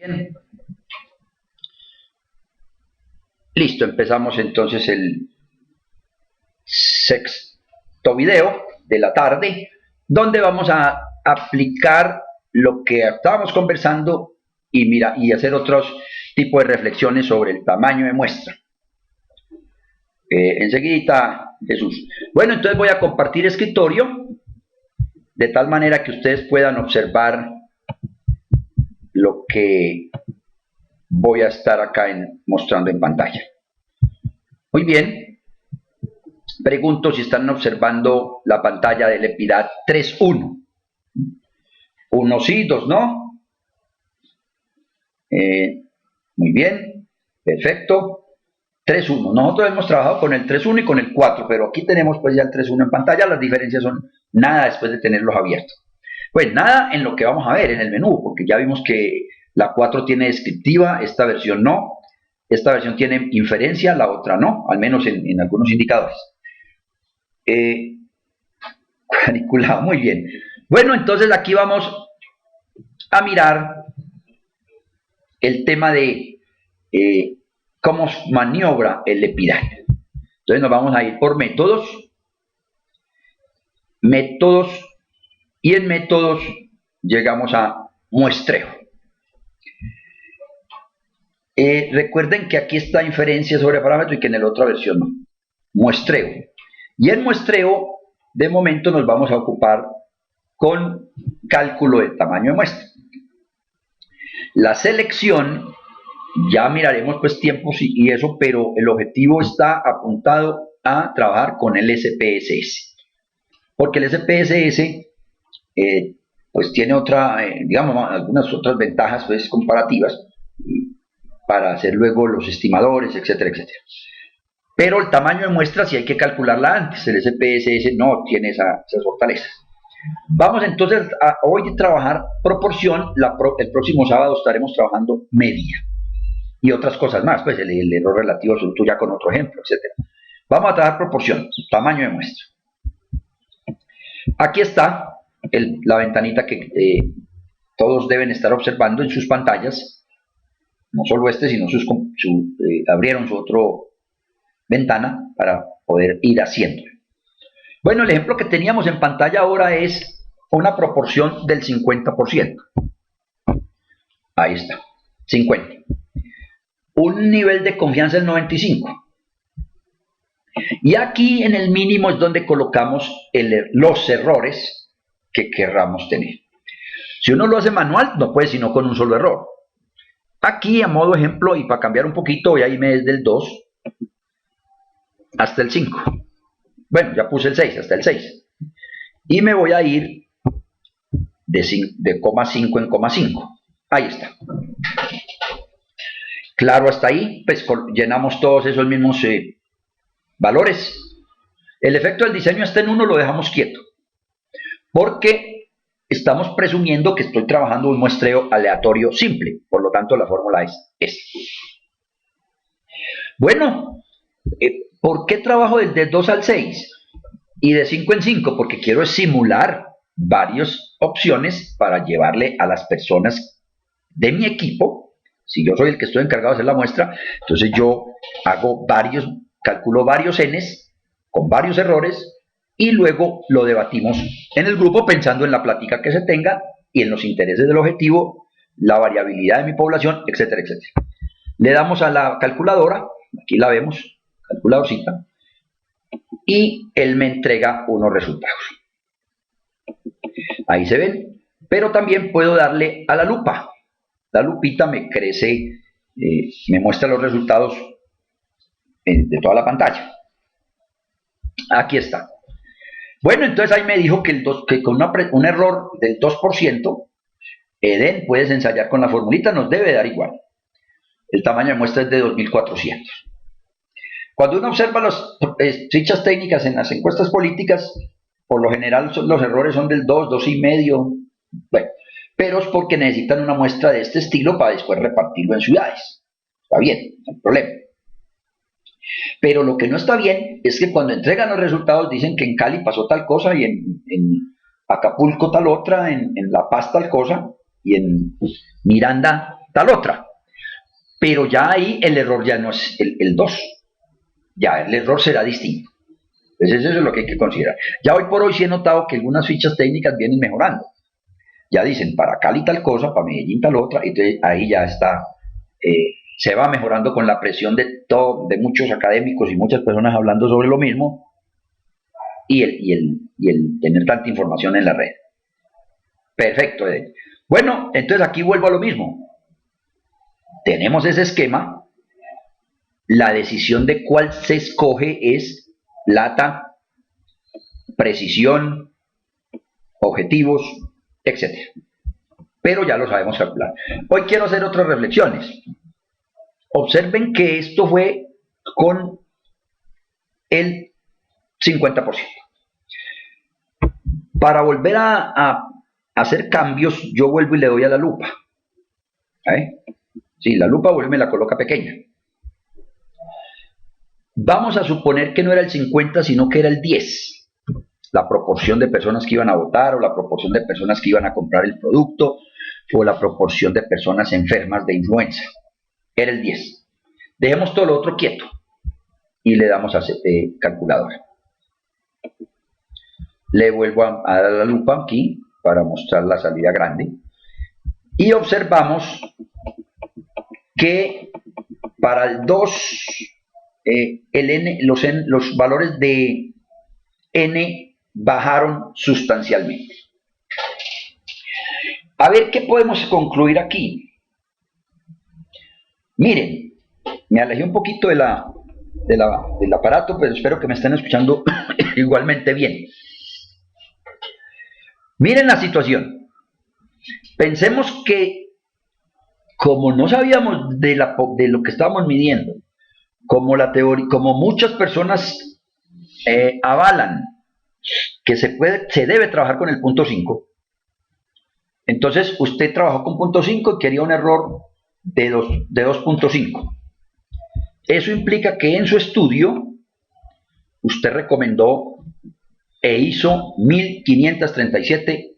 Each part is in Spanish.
Bien. Listo, empezamos entonces el sexto video de la tarde, donde vamos a aplicar lo que estábamos conversando y hacer otros tipos de reflexiones sobre el tamaño de muestra. Enseguida, Jesús. Bueno, entonces voy a compartir escritorio de tal manera que ustedes puedan observar lo que voy a estar acá mostrando en pantalla. Muy bien. Pregunto si están observando la pantalla del EPIDAD 3.1. 1 sí, 2 no. Muy bien, perfecto. 3.1. Nosotros hemos trabajado con el 3.1 y con el 4, pero aquí tenemos pues ya el 3.1 en pantalla. Las diferencias son nada después de tenerlos abiertos. Pues nada en lo que vamos a ver en el menú, porque ya vimos que la 4 tiene descriptiva, esta versión no. Esta versión tiene inferencia, la otra no, al menos en algunos indicadores. Cuadriculado, muy bien. Bueno, entonces aquí vamos a mirar el tema de cómo maniobra el EPIDAD. Entonces nos vamos a ir por métodos, y en métodos llegamos a muestreo. Recuerden que aquí está inferencia sobre parámetro y que en la otra versión no. Muestreo. Y en muestreo, de momento nos vamos a ocupar con cálculo del tamaño de muestra. La selección, ya miraremos pues tiempos y eso, pero el objetivo está apuntado a trabajar con el SPSS. Porque el SPSS pues tiene digamos, algunas otras ventajas pues comparativas para hacer luego los estimadores, etcétera, etcétera. Pero el tamaño de muestra sí hay que calcularla antes. El SPSS no tiene esas fortalezas. Vamos entonces a hoy trabajar proporción. El próximo sábado estaremos trabajando media y otras cosas más, pues el error relativo absoluto ya con otro ejemplo, etcétera. Vamos a trabajar proporción, tamaño de muestra. Aquí está la ventanita que todos deben estar observando en sus pantallas. No solo sino abrieron su otra ventana para poder ir haciendo. Bueno, el ejemplo que teníamos en pantalla ahora es una proporción del 50%. Ahí está, 50. Un nivel de confianza del 95. Y aquí en el mínimo es donde colocamos los errores que querramos tener. Si uno lo hace manual, no puede sino con un solo error. Aquí, a modo ejemplo, y para cambiar un poquito, voy a irme desde el 2 hasta el 5. Bueno, ya puse el 6, hasta el 6. Y me voy a ir de coma 5 en coma 5. Ahí está. Claro, hasta ahí, pues llenamos todos esos mismos valores. El efecto del diseño hasta en 1 lo dejamos quieto, porque estamos presumiendo que estoy trabajando un muestreo aleatorio simple. Por lo tanto, la fórmula es esta. Bueno, ¿por qué trabajo desde 2 al 6 y de 5 en 5? Porque quiero simular varias opciones para llevarle a las personas de mi equipo. Si yo soy el que estoy encargado de hacer la muestra, entonces yo calculo varios n's con varios errores y luego lo debatimos en el grupo pensando en la plática que se tenga y en los intereses del objetivo, la variabilidad de mi población, etcétera, etcétera. Le damos a la calculadora, aquí la vemos, calculadorcita, y él me entrega unos resultados. Ahí se ven, pero también puedo darle a la lupa. La lupita me crece, me muestra los resultados de toda la pantalla. Aquí está. Bueno, entonces ahí me dijo que con un error del 2%, Eden, puedes ensayar con la formulita, nos debe dar igual. El tamaño de muestra es de 2400. Cuando uno observa las fichas técnicas en las encuestas políticas, por lo general los errores son del 2, 2,5. Bueno, pero es porque necesitan una muestra de este estilo para después repartirlo en ciudades. Está bien, no hay problema. Pero lo que no está bien es que cuando entregan los resultados dicen que en Cali pasó tal cosa y en Acapulco tal otra, en La Paz tal cosa y en Miranda tal otra. Pero ya ahí el error ya no es el 2, ya el error será distinto. Entonces eso es lo que hay que considerar. Ya hoy por hoy sí he notado que algunas fichas técnicas vienen mejorando. Ya dicen para Cali tal cosa, para Medellín tal otra, entonces ahí ya está, se va mejorando con la presión de muchos académicos y muchas personas hablando sobre lo mismo y el tener tanta información en la red. Perfecto. Bueno, entonces aquí vuelvo a lo mismo. Tenemos ese esquema, la decisión de cuál se escoge es plata, precisión, objetivos, etc. Pero ya lo sabemos calcular. Hoy quiero hacer otras reflexiones. Observen que esto fue con el 50%. Para volver a hacer cambios, yo vuelvo y le doy a la lupa. Sí, la lupa vuelve y me la coloca pequeña. Vamos a suponer que no era el 50, sino que era el 10. La proporción de personas que iban a votar, o la proporción de personas que iban a comprar el producto, o la proporción de personas enfermas de influenza. Era el 10. Dejemos todo lo otro quieto y le damos a calculadora. Le vuelvo a dar la lupa aquí para mostrar la salida grande y observamos que para el 2 los valores de n bajaron sustancialmente. A ver qué podemos concluir aquí. Miren, me alejé un poquito del aparato, pero espero que me estén escuchando igualmente bien. Miren la situación. Pensemos que, como no sabíamos de lo que estábamos midiendo, como muchas personas avalan que se debe trabajar con el punto 5, entonces usted trabajó con punto 5 y quería un error de 2.5. Eso implica que en su estudio usted recomendó e hizo 1537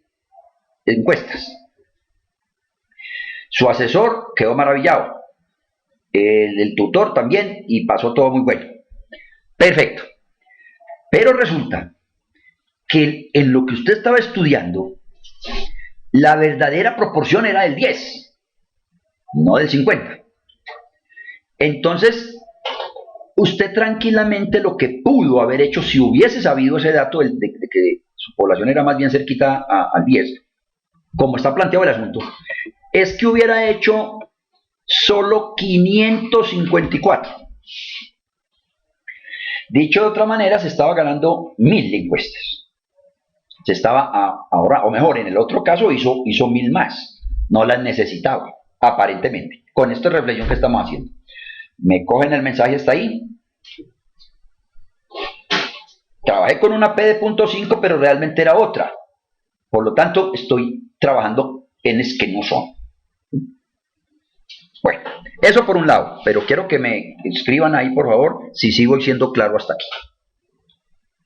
encuestas. Su asesor quedó maravillado, el tutor también, y pasó todo muy bueno. Perfecto. Pero resulta que en lo que usted estaba estudiando, la verdadera proporción era del 10, no del 50. Entonces, usted tranquilamente lo que pudo haber hecho, si hubiese sabido ese dato de que su población era más bien cerquita al 10, como está planteado el asunto, es que hubiera hecho solo 554. Dicho de otra manera, se estaba ganando 1000 encuestas. Se estaba ahora, o mejor, en el otro caso hizo 1000 más. No las necesitaba, aparentemente. Con esta reflexión que estamos haciendo. Me cogen el mensaje hasta ahí. Trabajé con una P de 0.5, pero realmente era otra. Por lo tanto, estoy trabajando en Ns que no son. Bueno, eso por un lado, pero quiero que me escriban ahí, por favor, si sigo siendo claro hasta aquí.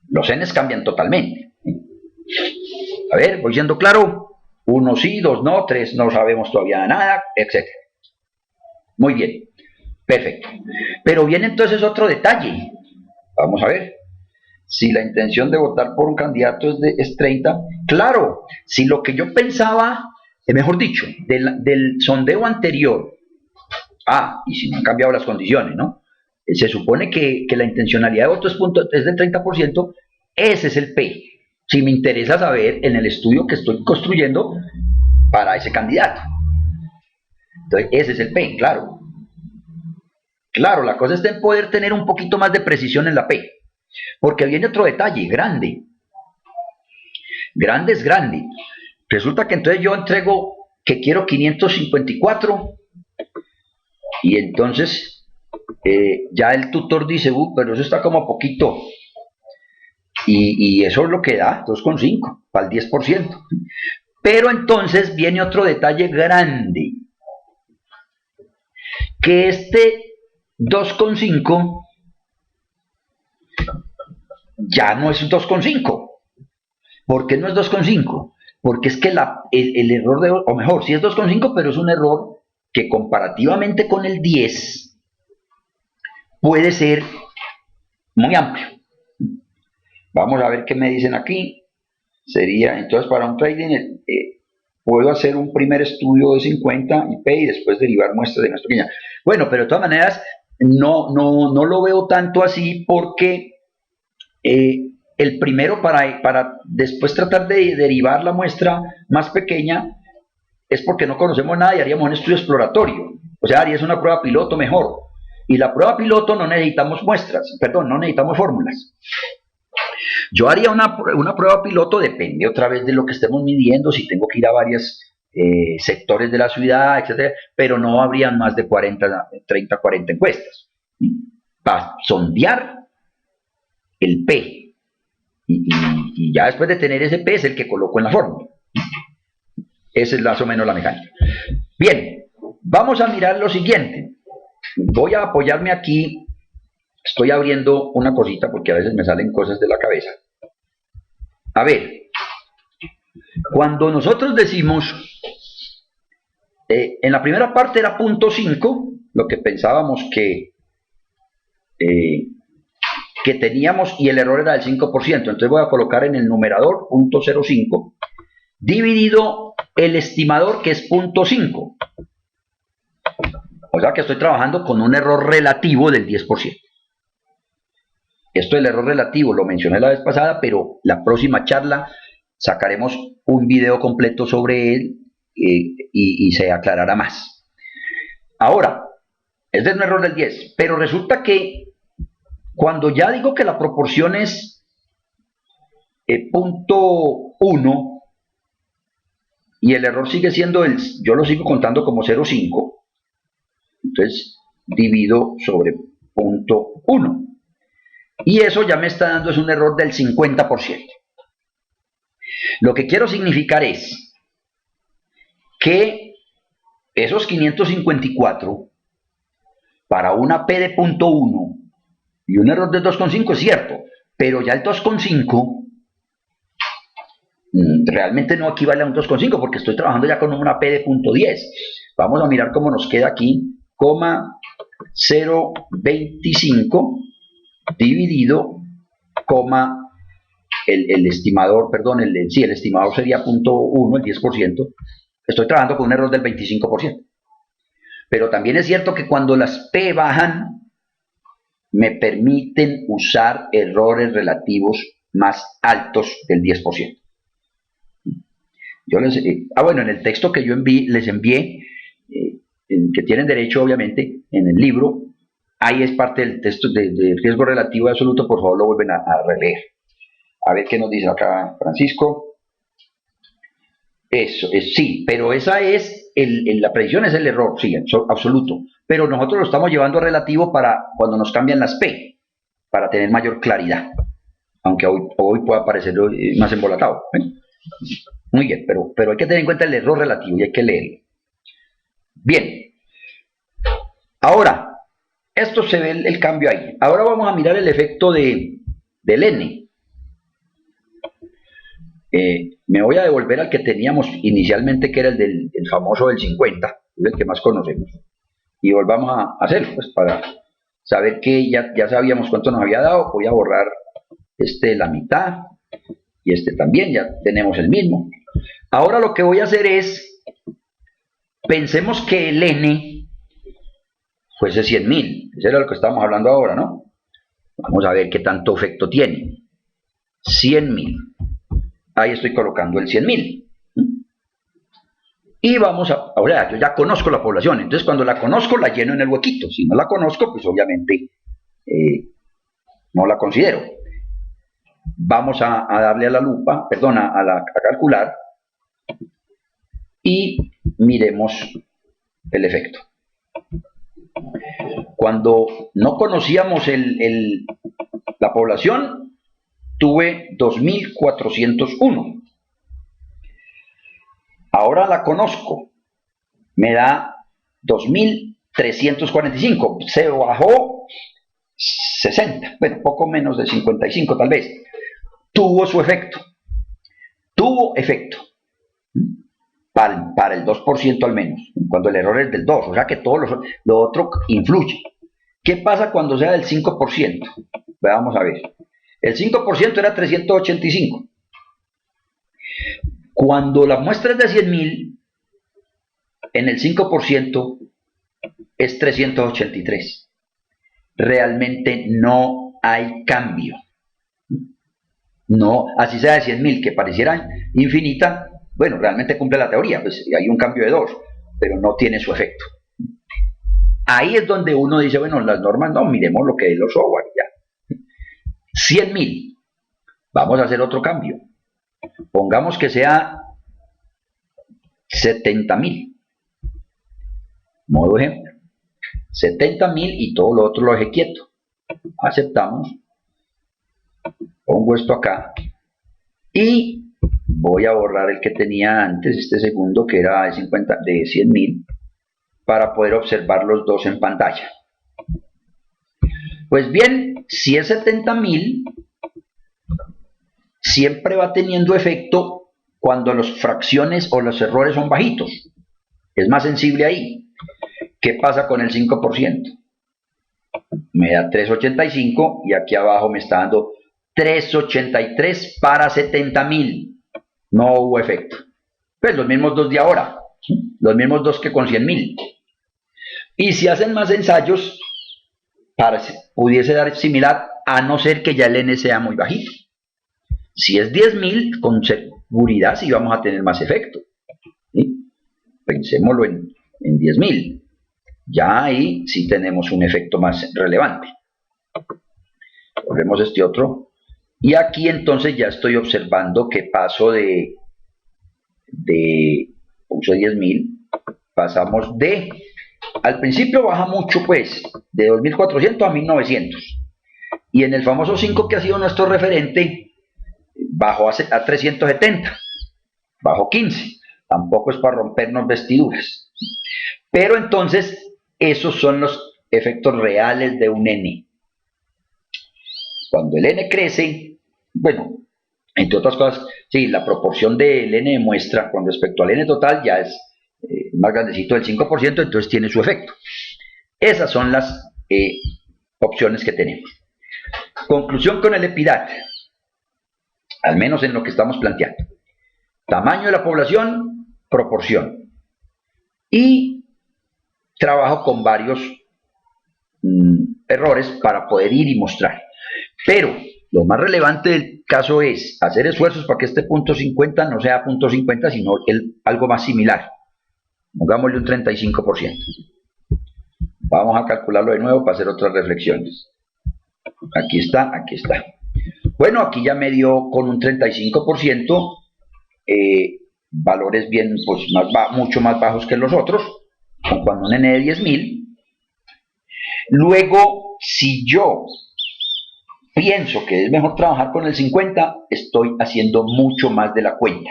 Los Ns cambian totalmente. A ver, voy siendo claro. 1 sí, 2 no, 3 no sabemos todavía nada, etc. Muy bien, perfecto. Pero viene entonces otro detalle. Vamos a ver. Si la intención de votar por un candidato es 30, claro, si lo que yo pensaba, mejor dicho, del sondeo anterior, y si no han cambiado las condiciones, ¿no? Se supone que la intencionalidad de voto es del 30%, ese es el P. Si me interesa saber en el estudio que estoy construyendo para ese candidato. Entonces, ese es el P, claro. Claro, la cosa está en poder tener un poquito más de precisión en la P. Porque viene otro detalle, grande. Grande es grande. Resulta que entonces yo entrego que quiero 554 y entonces ya el tutor dice, pero eso está como poquito. Y eso es lo que da, 2,5 para el 10%. Pero entonces viene otro detalle grande. Que este 2,5 ya no es 2,5. ¿Por qué no es 2,5? Porque es que el error o mejor, sí es 2,5, pero es un error que comparativamente con el 10 puede ser muy amplio. Vamos a ver qué me dicen aquí. Sería, entonces, para un trading, puedo hacer un primer estudio de 50 IP y después derivar muestras de más pequeñas. Bueno, pero de todas maneras, no lo veo tanto así porque el primero para después tratar de derivar la muestra más pequeña es porque no conocemos nada y haríamos un estudio exploratorio. O sea, harías una prueba piloto mejor. Y la prueba piloto no necesitamos muestras, perdón, no necesitamos fórmulas. Yo haría una prueba piloto, depende otra vez de lo que estemos midiendo, si tengo que ir a varios sectores de la ciudad, etcétera, pero no habrían más de 30, 40 encuestas. Para sondear el P. Y ya después de tener ese P es el que coloco en la fórmula. Esa es más o menos la mecánica. Bien, vamos a mirar lo siguiente. Voy a apoyarme aquí. Estoy abriendo una cosita porque a veces me salen cosas de la cabeza. A ver, cuando nosotros decimos, en la primera parte era 0.5, lo que pensábamos que teníamos y el error era del 5%. Entonces voy a colocar en el numerador 0.05 dividido el estimador que es 0.5. O sea que estoy trabajando con un error relativo del 10%. Esto del error relativo lo mencioné la vez pasada, pero la próxima charla sacaremos un video completo sobre él y se aclarará más. Ahora, este es un error del 10, pero resulta que cuando ya digo que la proporción es 0.1 y el error sigue siendo yo lo sigo contando como 0.5, entonces divido sobre 0.1. Y eso ya me está dando es un error del 50%. Lo que quiero significar es que esos 554 para una P de 0.1 y un error de 2.5 es cierto, pero ya el 2.5 realmente no equivale a un 2.5 porque estoy trabajando ya con una P de 0.10. Vamos a mirar cómo nos queda aquí, 0.025 dividido, el estimador, perdón, el estimador sería 0.1, el 10%, estoy trabajando con un error del 25%. Pero también es cierto que cuando las P bajan, me permiten usar errores relativos más altos del 10%. Bueno, en el texto que yo les envié, que tienen derecho obviamente, en el libro, ahí es parte del texto de riesgo relativo y absoluto, por favor lo vuelven a releer. A ver qué nos dice acá Francisco. Eso, sí, pero esa es, la predicción es el error, sí, absoluto. Pero nosotros lo estamos llevando a relativo para cuando nos cambian las P, para tener mayor claridad. Aunque hoy pueda parecer más embolatado. Muy bien, pero hay que tener en cuenta el error relativo y hay que leerlo. Bien. Ahora, esto se ve el cambio ahí. Ahora vamos a mirar el efecto del N. Me voy a devolver al que teníamos inicialmente, que era el famoso del 50, el que más conocemos. Y volvamos a hacerlo, pues para saber que ya sabíamos cuánto nos había dado. Voy a borrar la mitad y también, ya tenemos el mismo. Ahora lo que voy a hacer es, pensemos que el N fuese 100.000. Eso era lo que estábamos hablando ahora, ¿no? Vamos a ver qué tanto efecto tiene. 100.000. Ahí estoy colocando el 100.000. Y vamos ahora yo ya conozco la población, entonces cuando la conozco la lleno en el huequito. Si no la conozco, pues obviamente no la considero. Vamos a darle a la lupa, perdón, a calcular y miremos el efecto. Cuando no conocíamos la población, tuve 2.401. Ahora la conozco, me da 2.345. Se bajó 60, bueno, poco menos de 55 tal vez. Tuvo su efecto. Tuvo efecto. para el 2% al menos, cuando el error es del 2, o sea que todo lo otro influye. ¿Qué pasa cuando sea del 5%? Vamos a ver. El 5% era 385. Cuando la muestra es de 100.000, en el 5% es 383. Realmente no hay cambio. No, así sea de 100.000, que pareciera infinita, bueno, realmente cumple la teoría, pues hay un cambio de 2, pero no tiene su efecto. Ahí es donde uno dice, bueno, las normas no, miremos lo que es los software, ya. 100.000, vamos a hacer otro cambio. Pongamos que sea 70.000. Modo ejemplo. 70.000 y todo lo otro lo dejé quieto. Aceptamos. Pongo esto acá. Y voy a borrar el que tenía antes, este segundo que era de 100.000, para poder observar los dos en pantalla. Pues bien, si es 70.000, siempre va teniendo efecto cuando las fracciones o los errores son bajitos. Es más sensible ahí. ¿Qué pasa con el 5%? Me da 385 y aquí abajo me está dando 383 para 70.000. No hubo efecto. Pues los mismos dos de ahora, ¿sí? Los mismos dos que con 100.000. Y si hacen más ensayos, pudiese dar similar, a no ser que ya el N sea muy bajito. Si es 10.000, con seguridad sí vamos a tener más efecto. ¿Sí? Pensémoslo en 10.000. Ya ahí sí tenemos un efecto más relevante. Volvemos a este otro. Y aquí entonces ya estoy observando que paso puse 10.000, pasamos al principio baja mucho pues, de 2.400 a 1.900. Y en el famoso 5 que ha sido nuestro referente, bajó a 370, bajó 15. Tampoco es para rompernos vestiduras. Pero entonces, esos son los efectos reales de un N. Cuando el N crece, bueno, entre otras cosas, sí, la proporción del N de muestra con respecto al N total ya es más grandecito del 5%, entonces tiene su efecto. Esas son las opciones que tenemos. Conclusión con el EPIDAT, al menos en lo que estamos planteando. Tamaño de la población, proporción. Y trabajo con varios errores para poder ir y mostrar. Pero lo más relevante del caso es hacer esfuerzos para que este punto 50 no sea punto 50, sino algo más similar. Pongámosle un 35%. Vamos a calcularlo de nuevo para hacer otras reflexiones. Aquí está, aquí está. Bueno, aquí ya me dio con un 35% valores bien, pues mucho más bajos que los otros, cuando un N de 10.000. Luego, si yo pienso que es mejor trabajar con el 50, estoy haciendo mucho más de la cuenta.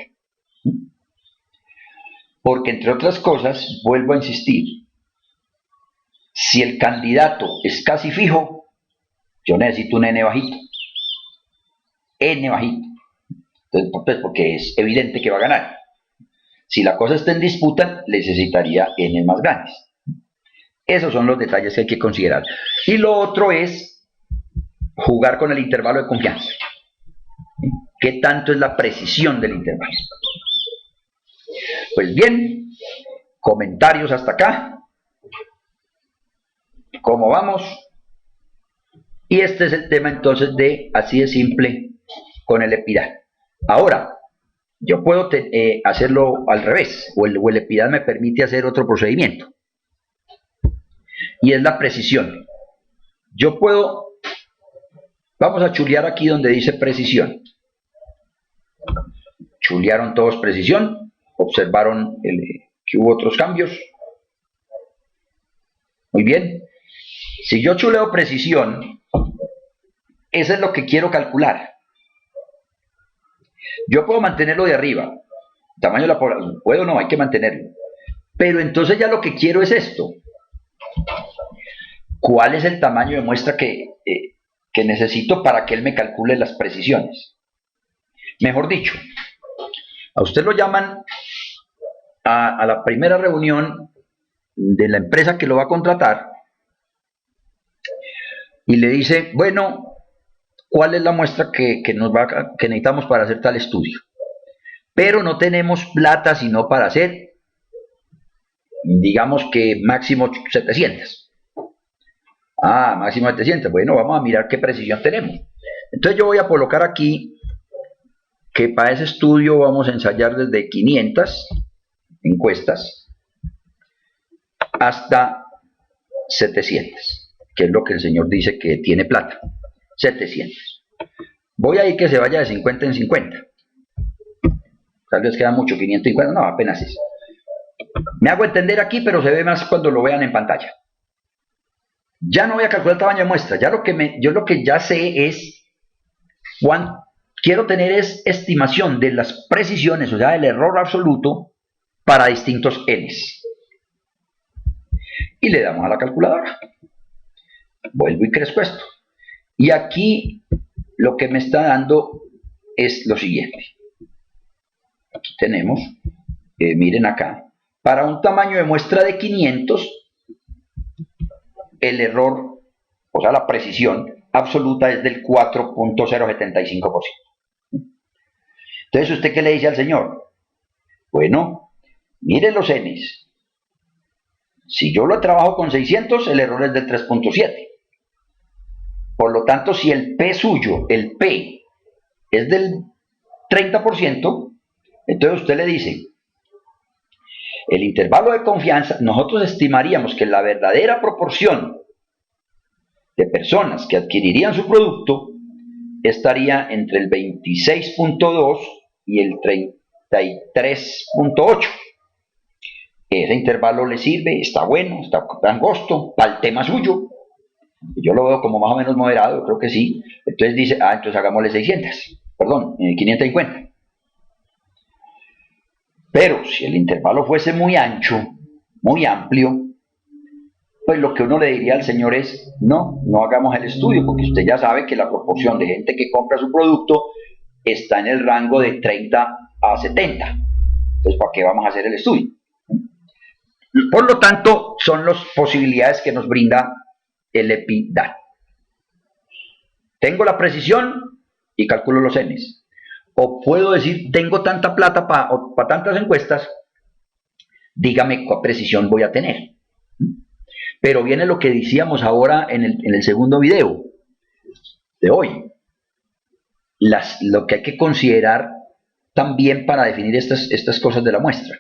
Porque, entre otras cosas, vuelvo a insistir, si el candidato es casi fijo, yo necesito un N bajito. N bajito. Entonces, porque es evidente que va a ganar. Si la cosa está en disputa, necesitaría N más grandes. Esos son los detalles que hay que considerar. Y lo otro es jugar con el intervalo de confianza. ¿Qué tanto es la precisión del intervalo? Pues bien, comentarios hasta acá. ¿Cómo vamos? Y este es el tema entonces de así de simple con el EPIDAT. Ahora, yo puedo hacerlo al revés, o el EPIDAT me permite hacer otro procedimiento. Y es la precisión. Yo puedo, vamos a chulear aquí donde dice precisión. Chulearon todos precisión, observaron que hubo otros cambios. Muy bien. Si yo chuleo precisión, eso es lo que quiero calcular. Yo puedo mantenerlo de arriba. Tamaño de la población. Puedo o no, hay que mantenerlo. Pero entonces ya lo que quiero es esto. ¿Cuál es el tamaño de muestra que necesito para que él me calcule las precisiones? Mejor dicho, a usted lo llaman a la primera reunión de la empresa que lo va a contratar y le dice, bueno, ¿cuál es la muestra que necesitamos para hacer tal estudio? Pero no tenemos plata sino para hacer, digamos que máximo 700. Máximo 700. Bueno, vamos a mirar qué precisión tenemos. Entonces yo voy a colocar aquí que para ese estudio vamos a ensayar desde 500 encuestas hasta 700, que es lo que el señor dice que tiene plata. 700. Voy a ir que se vaya de 50 en 50. Tal vez queda mucho, 550, no, apenas es. Me hago entender aquí, pero se ve más cuando lo vean en pantalla. Ya no voy a calcular el tamaño de muestra, ya yo lo que ya sé es quiero tener es estimación de las precisiones, o sea, del error absoluto para distintos n's. Y le damos a la calculadora. Vuelvo y crezco esto. Y aquí lo que me está dando es lo siguiente. Aquí tenemos, miren acá, para un tamaño de muestra de 500, el error, o sea, la precisión absoluta es del 4.075%. Entonces, ¿usted qué le dice al señor? Bueno, miren los n's. Si yo lo trabajo con 600, el error es del 3.7. Por lo tanto, si el P suyo, el P, es del 30%, entonces usted le dice, el intervalo de confianza, nosotros estimaríamos que la verdadera proporción de personas que adquirirían su producto estaría entre el 26.2 y el 33.8. Ese intervalo le sirve, está bueno, está angosto, para el tema suyo. Yo lo veo como más o menos moderado, creo que sí. Entonces dice, entonces hagámosle 600, perdón, 550. Pero si el intervalo fuese muy ancho, muy amplio, pues lo que uno le diría al señor es, no hagamos el estudio, porque usted ya sabe que la proporción de gente que compra su producto está en el rango de 30 a 70. Entonces, ¿para qué vamos a hacer el estudio? Por lo tanto, son las posibilidades que nos brinda el EPIDAT. Tengo la precisión y calculo los n's. O puedo decir, tengo tanta plata para tantas encuestas, dígame cuál precisión voy a tener. Pero viene lo que decíamos ahora en el segundo video de hoy. Lo que hay que considerar también para definir estas cosas de la muestra.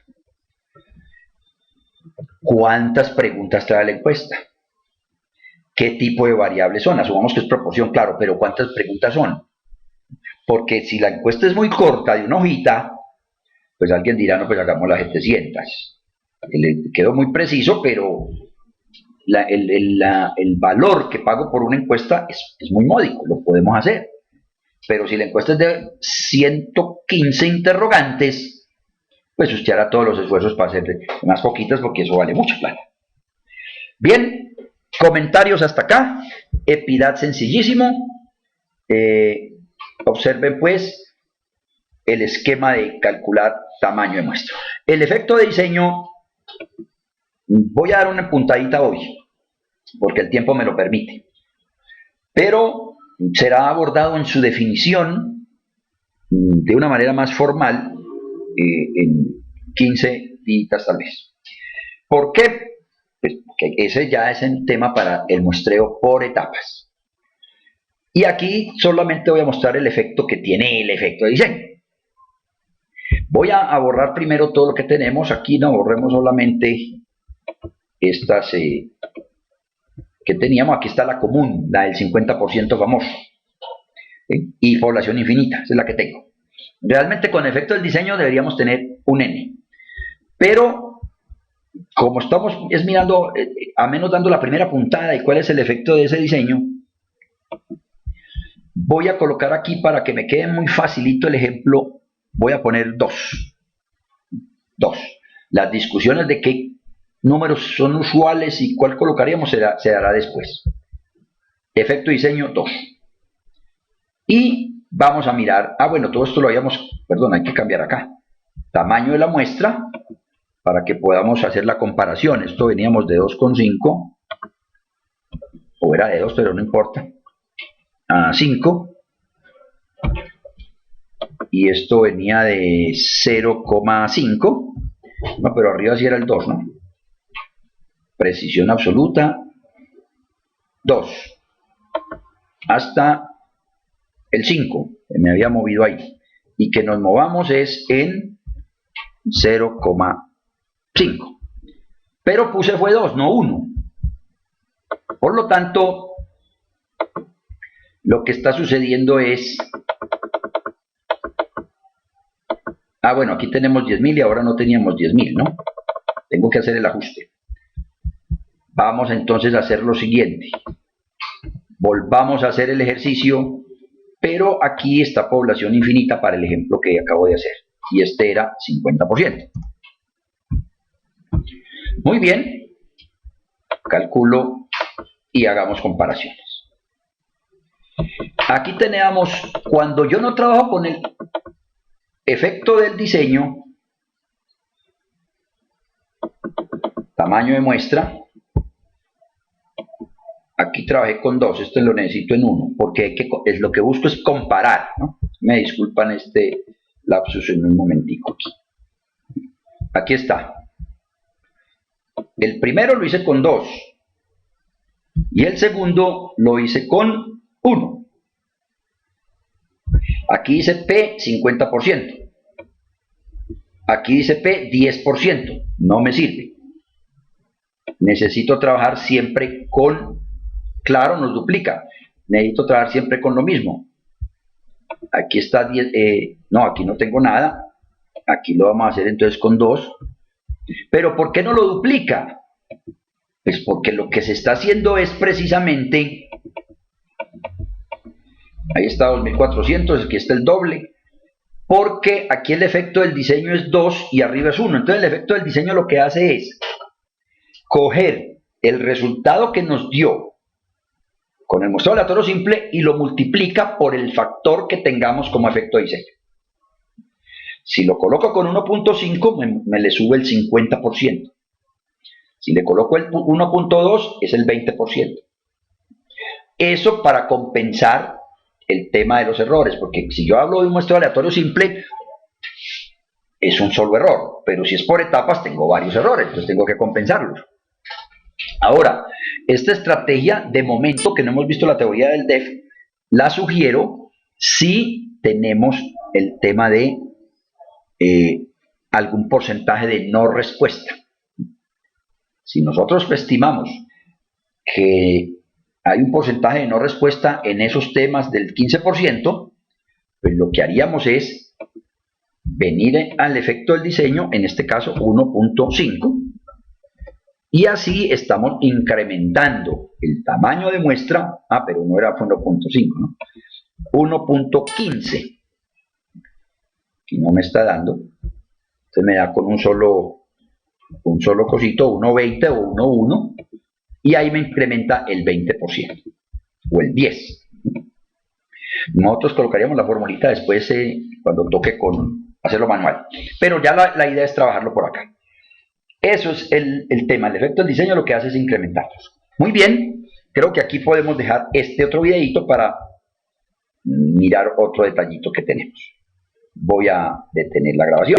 ¿Cuántas preguntas trae la encuesta? ¿Qué tipo de variables son? Asumamos que es proporción, claro, pero ¿cuántas preguntas son? Porque si la encuesta es muy corta, de una hojita, pues alguien dirá, no, pues hagamos las 700. Le quedó muy preciso, pero el valor que pago por una encuesta es muy módico, lo podemos hacer. Pero si la encuesta es de 115 interrogantes, pues usted hará todos los esfuerzos para hacer más poquitas, porque eso vale mucha plata. Bien, comentarios hasta acá. EPIDAT sencillísimo. Observen pues el esquema de calcular tamaño de muestra. El efecto de diseño, voy a dar una puntadita hoy, porque el tiempo me lo permite. Pero será abordado en su definición de una manera más formal en 15 días tal vez. ¿Por qué? Pues porque ese ya es el tema para el muestreo por etapas. Y aquí solamente voy a mostrar el efecto que tiene el efecto de diseño. Voy a borrar primero todo lo que tenemos. Aquí no borremos solamente estas que teníamos. Aquí está la común, la del 50% famoso. Y población infinita, esa es la que tengo. Realmente con efecto del diseño deberíamos tener un n. Pero como estamos mirando, a menos dando la primera puntada y cuál es el efecto de ese diseño, voy a colocar aquí para que me quede muy facilito el ejemplo, voy a poner 2. Las discusiones de qué números son usuales y cuál colocaríamos se dará después. Efecto diseño 2. Y vamos a mirar, bueno, todo esto lo habíamos, perdón, hay que cambiar acá. Tamaño de la muestra, para que podamos hacer la comparación. Esto veníamos de 2,5, o era de 2, pero no importa, a 5, y esto venía de 0,5, no, pero arriba sí era el 2, ¿no? Precisión absoluta, 2, hasta el 5, que me había movido ahí, y que nos movamos es en 0,5, pero puse fue 2, no 1. Por lo tanto, lo que está sucediendo es, bueno, aquí tenemos 10.000 y ahora no teníamos 10.000, ¿no? Tengo que hacer el ajuste. Vamos entonces a hacer lo siguiente. Volvamos a hacer el ejercicio, pero aquí está población infinita para el ejemplo que acabo de hacer, y este era 50%. Muy bien, calculo y hagamos comparaciones. Aquí tenemos, cuando yo no trabajo con el efecto del diseño, tamaño de muestra, aquí trabajé con 2, esto lo necesito en 1, porque lo que busco es comparar, ¿no? Me disculpan este lapsus en un momentico aquí. Aquí está. El primero lo hice con 2 y el segundo lo hice con 1. Aquí dice P 50%. Aquí dice P 10%. No me sirve. Necesito trabajar siempre con, claro, nos duplica. Necesito trabajar siempre con lo mismo. Aquí está 10, no, aquí no tengo nada. Aquí lo vamos a hacer entonces con 2. Pero ¿por qué no lo duplica? Pues porque lo que se está haciendo es precisamente, ahí está 2400, aquí está el doble, porque aquí el efecto del diseño es 2 y arriba es 1. Entonces el efecto del diseño lo que hace es coger el resultado que nos dio con el muestreo aleatorio simple y lo multiplica por el factor que tengamos como efecto de diseño. Si lo coloco con 1.5 me le sube el 50%. Si le coloco el 1.2 es el 20%. Eso para compensar el tema de los errores, porque si yo hablo de un muestreo aleatorio simple es un solo error, pero si es por etapas tengo varios errores, entonces tengo que compensarlos. Ahora, esta estrategia de momento que no hemos visto la teoría del DEF, la sugiero si tenemos el tema de algún porcentaje de no respuesta. Si nosotros estimamos que hay un porcentaje de no respuesta en esos temas del 15%, pues lo que haríamos es venir al efecto del diseño, en este caso 1.5, y así estamos incrementando el tamaño de muestra, pero no era 1.5, ¿no? 1.15, y no me está dando, entonces me da con un solo cosito, 1.20 o 1.1, y ahí me incrementa el 20% o el 10%. Nosotros colocaríamos la formulita después cuando toque con hacerlo manual, pero ya la idea es trabajarlo por acá. Eso es el tema. El efecto del diseño lo que hace es incrementarlos. Muy bien, creo que aquí podemos dejar este otro videito para mirar otro detallito que tenemos. Voy a detener la grabación.